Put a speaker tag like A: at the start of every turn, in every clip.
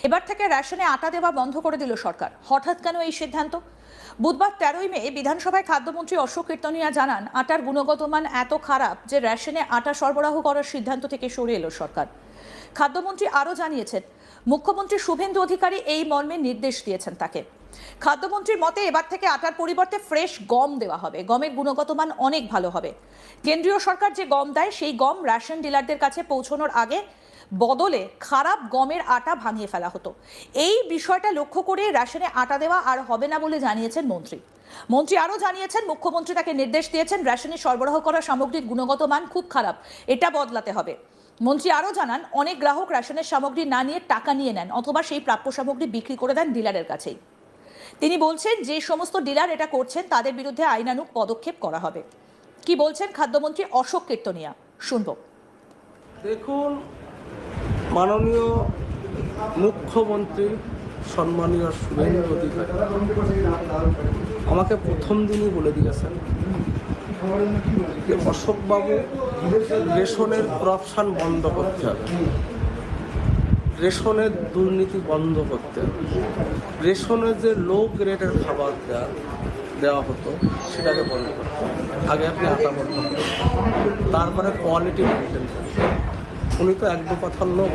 A: এবার থেকে রেশনে আটা দেওয়া বন্ধ করে দিল সরকার। হঠাৎ কেন এই সিদ্ধান্ত? বুধবার 13ই মে বিধানসভায় খাদ্যমন্ত্রী অশোক কীর্তনিয়া জানান, আটার গুণগত মান এত খারাপ যে রেশনে আটা সরবরাহ করার সিদ্ধান্ত থেকে সরে এলো সরকার। খাদ্যমন্ত্রী আরও জানিয়েছেন, মুখ্যমন্ত্রী শুভেন্দু অধিকারী এই মর্মে নির্দেশ দিয়েছেন তাকে। খাদ্যমন্ত্রীর মতে এবার থেকে আটার পরিবর্তে ফ্রেশ গম দেওয়া হবে। গমের গুণগত মান অনেক ভালো হবে। কেন্দ্রীয় সরকার যে গম দেয় সেই গম রেশন ডিলারদের কাছে পৌঁছানোর আগে বদলে খারাপ গমের আটা ভাঙিয়ে ফেলা হতো। এই বিষয়টা লক্ষ্য করে রেশনে আটা দেওয়া আর হবে না বলে জানিয়েছেন মন্ত্রী আরও জানিয়েছেন, মুখ্যমন্ত্রী তাকে নির্দেশ দিয়েছেন রেশনে সরবরাহ করা সামগ্রীর গুণগত মান খুব খারাপ, এটা বদলাতে হবে। মন্ত্রী আরও জানান, অনেক গ্রাহক রেশনের সামগ্রী না নিয়ে টাকা নিয়ে নেন অথবা সেই প্রাপ্য সামগ্রী বিক্রি করে দেন ডিলারের কাছেই। তিনি বলছেন, যে সমস্ত ডিলার এটা করছেন তাদের বিরুদ্ধে আইনানুগ পদক্ষেপ করা হবে। কি বলছেন খাদ্যমন্ত্রী অশোক কীর্তনিয়া, শুনব।
B: দেখুন, মাননীয় মুখ্যমন্ত্রী সম্মানীয় শুভেন্দু অধিকারী আমাকে প্রথম দিনই বলে দিয়েছেন যে অশোকবাবু, রেশনের করাপশন বন্ধ করতে হবে, রেশনের দুর্নীতি বন্ধ করতে হবে, রেশনের যে লো গ্রেডের খাবার দেওয়া হতো সেটাকে বন্ধ করতে হবে। আগে আপনি আটা বন্ধ করুন, তারপরে কোয়ালিটি মেনটেন করুন। উনি তো এক দু কথার লোক,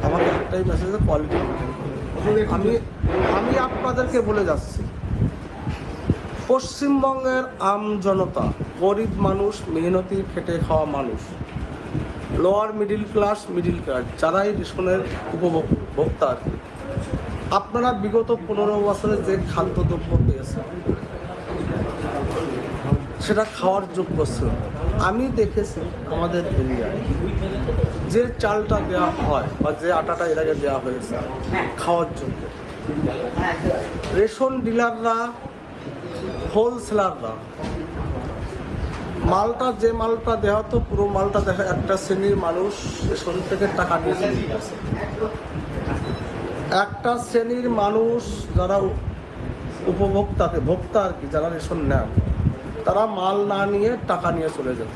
B: আমাকে একটাই মেসেজে কোয়ালিটি মেনটেন করুন। আমি আপনাদেরকে বলে যাচ্ছি, পশ্চিমবঙ্গের আম জনতা, গরিব মানুষ, মেহনতি খেটে খাওয়া মানুষ, লোয়ার মিডিল ক্লাস যারাই রেশনের উপভোক্তা আর কি, আপনারা বিগত 15 বছরে যে খাদ্যদ্রব্য পেয়েছেন সেটা খাওয়ার যোগ্য ছিল। আমি দেখেছি আমাদের এরিয়ায় যে চালটা দেওয়া হয় বা যে আটাটা এর আগে দেওয়া হয়েছে খাওয়ার যোগ্য, রেশন ডিলাররা, হোলসেলাররা যে মালটা দেওয়া হতো পুরো মালটা দেখা একটা শ্রেণীর মানুষ রেশন থেকে টাকা নিয়ে চলে গেছে। একটা শ্রেণীর মানুষ যারা ভোক্তা আর কি, যারা রেশন নেন, তারা মাল না নিয়ে টাকা নিয়ে চলে যেত।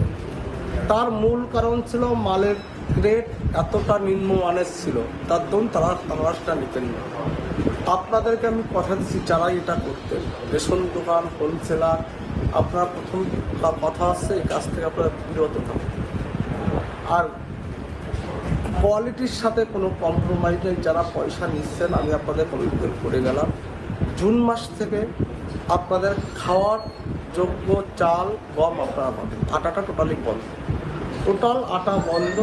B: তার মূল কারণ ছিল মালের গ্রেড এতটা নিম্নমানের ছিল, তার দরুন তারা সেটা নিতেন না। আপনাদেরকে আমি কথা দিচ্ছি, যারা এটা করতেন, রেশন দোকান, হোলসেলার, আপনার প্রথম কথা হচ্ছে এই কাজ থেকে আপনারা বিরত থাকুন। আর কোয়ালিটির সাথে কোনো কম্প্রোমাইজ নেই। যারা পয়সা নিচ্ছেন, আমি আপনাদের কমিটমেন্ট করে গেলাম, জুন মাস থেকে আপনাদের খাওয়ার যোগ্য চাল, গম আপনারা পাবেন। আটাটা টোটালি বন্ধ, টোটাল আটা বন্ধ।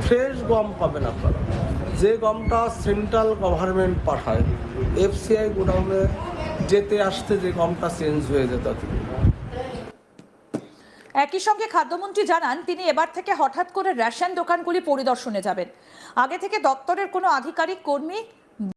B: ফ্রেশ গম পাবেন আপনারা, যে গমটা সেন্ট্রাল গভর্নমেন্ট পাঠায়, এফসিআই গোডাউনে যেতে আসতে যে গমটা চেঞ্জ হয়ে যেত।
A: একই সঙ্গে খাদ্যমন্ত্রী জানান, তিনি এবার থেকে হঠাৎ করে রেশন দোকানগুলি পরিদর্শনে যাবেন। আগে থেকে দপ্তরের কোনো আধিকারিক কর্মী